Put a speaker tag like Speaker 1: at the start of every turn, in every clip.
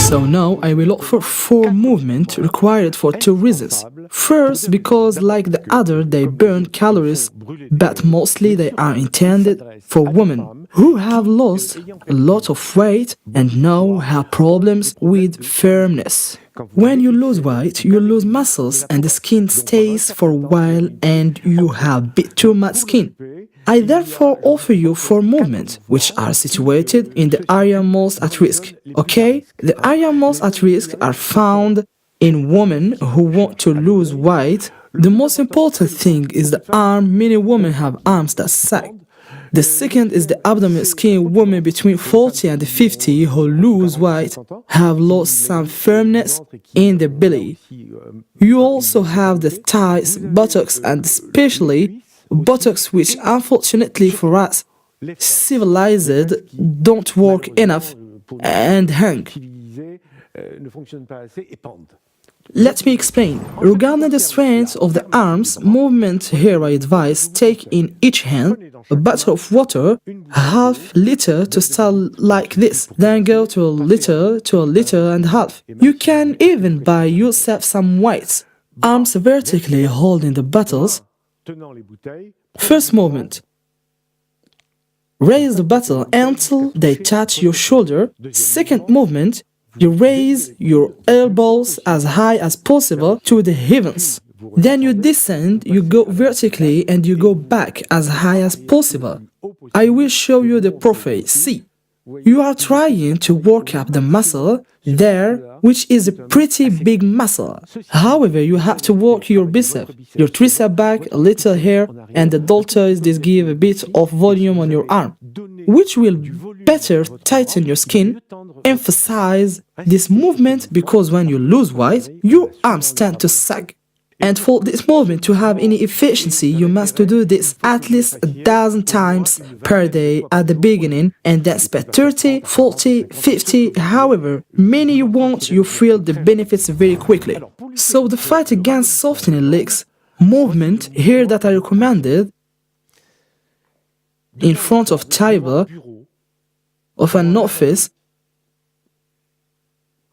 Speaker 1: So now I will offer 4 movements required for 2 reasons. First, because like the other they burn calories, but mostly they are intended for women who have lost a lot of weight and now have problems with firmness. When you lose weight, you lose muscles and the skin stays for a while and you have a bit too much skin. I therefore offer you 4 movements, which are situated in the area most at risk. Okay? The area most at risk are found in women who want to lose weight. The most important thing is the arm. Many women have arms that sag. The second is the abdomen skin. Women between 40 and 50 who lose weight have lost some firmness in the belly. You also have the thighs, buttocks, and especially buttocks, which unfortunately for us, civilized, don't work enough and hang. Let me explain. Regarding the strength of the arms, movement here I advise take in each hand a bottle of water, half liter to start like this, then go to a liter and a half. You can even buy yourself some weights, arms vertically holding the bottles. First movement. Raise the bottle until they touch your shoulder. Second movement. You raise your elbows as high as possible to the heavens. Then you descend, you go vertically and you go back as high as possible. I will show you the profile. See, you are trying to work up the muscle there, which is a pretty big muscle. However, you have to work your bicep, your tricep back, a little here, and the deltoids. This give a bit of volume on your arm, which will better tighten your skin. Emphasize this movement because when you lose weight, your arms tend to sag. And for this movement to have any efficiency, you must do this at least 1,000 times per day at the beginning and then spend 30, 40, 50, however many you want, you feel the benefits very quickly. So the fight against softening legs movement here that I recommended in front of table of an office,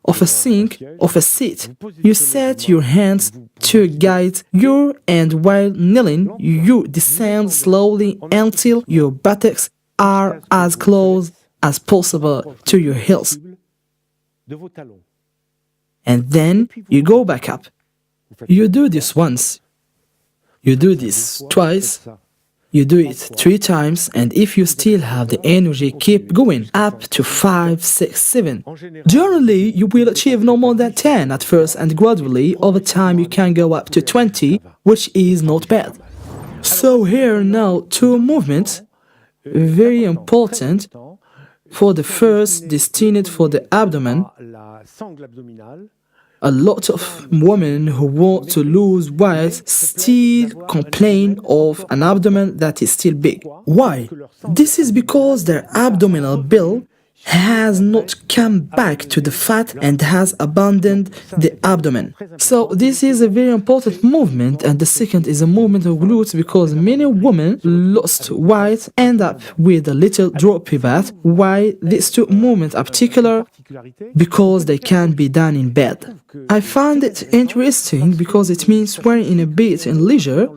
Speaker 1: of a sink, of a seat. You set your hands to guide your and while kneeling, you descend slowly until your buttocks are as close as possible to your heels. And then you go back up. You do this once. You do this twice. You do it 3 times, and if you still have the energy, keep going up to 5, 6, 7. Generally, you will achieve no more than 10 at first, and gradually, over time, you can go up to 20, which is not bad. So here now 2 movements, very important. For the first, destined for the abdomen. A lot of women who want to lose weight still complain of an abdomen that is still big. Why? This is because their abdominal build has not come back to the fat and has abandoned the abdomen. So this is a very important movement, and the second is a movement of glutes because many women lost weight end up with a little droppy butt. Why these 2 movements are particular? Because they can be done in bed. I find it interesting because it means wearing in a bit in leisure,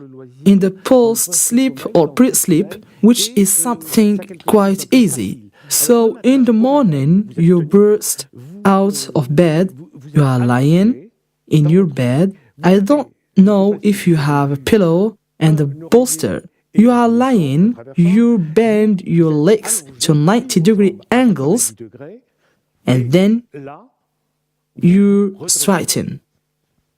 Speaker 1: in the post-sleep or pre-sleep, which is something quite easy. So in the morning, you burst out of bed, you are lying in your bed. I don't know if you have a pillow and a bolster. You are lying, you bend your legs to 90-degree angles, and then you straighten.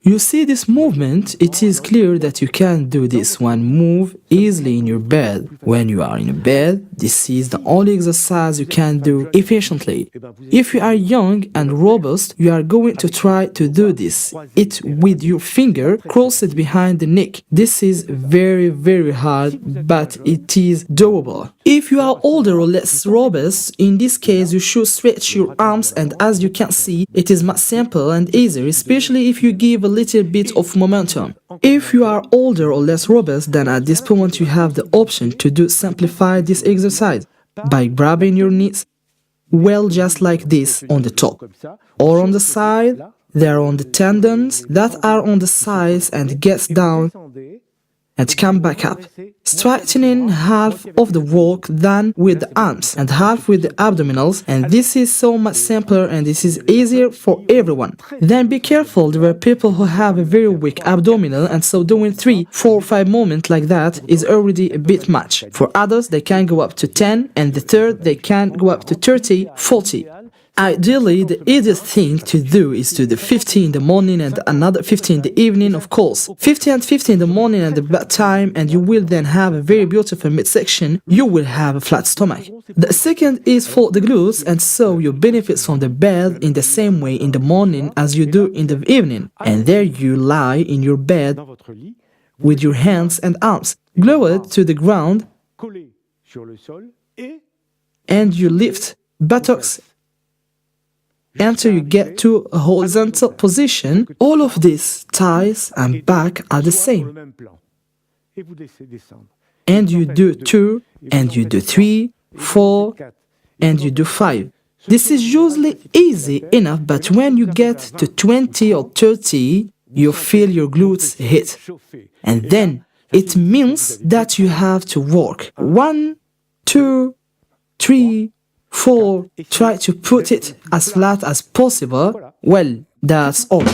Speaker 1: You see this movement, it is clear that you can do this one move easily in your bed. When you are in a bed, this is the only exercise you can do efficiently. If you are young and robust, you are going to try to do this. It with your finger crossed behind the neck. This is very hard, but it is doable. If you are older or less robust, in this case you should stretch your arms, and as you can see, it is much simpler and easier, especially if you give a little bit of momentum. If you are older or less robust, then at this point you have the option to simplify this exercise by grabbing your knees, well, just like this on the top. Or on the side, they are on the tendons that are on the sides and gets down and come back up, straightening half of the work done with the arms and half with the abdominals, and this is so much simpler and this is easier for everyone. Then be careful, there are people who have a very weak abdominal, and so doing 3, 4, 5 movements like that is already a bit much. For others they can go up to 10, and the third they can go up to 30, 40. Ideally, the easiest thing to do is to do 50 in the morning and another 50 in the evening, of course. 50 and 50 in the morning and the bedtime, and you will then have a very beautiful midsection. You will have a flat stomach. The second is for the glutes, and so you benefit from the bed in the same way in the morning as you do in the evening. And there you lie in your bed with your hands and arms glued to the ground, and you lift buttocks until you get to a horizontal position. All of this, thighs and back are the same. And you do 2, and you do 3, 4, and you do 5. This is usually easy enough, but when you get to 20 or 30, you feel your glutes hit. And then it means that you have to work 1, 2, 3, 4, try to put it as flat as possible. Well, that's all.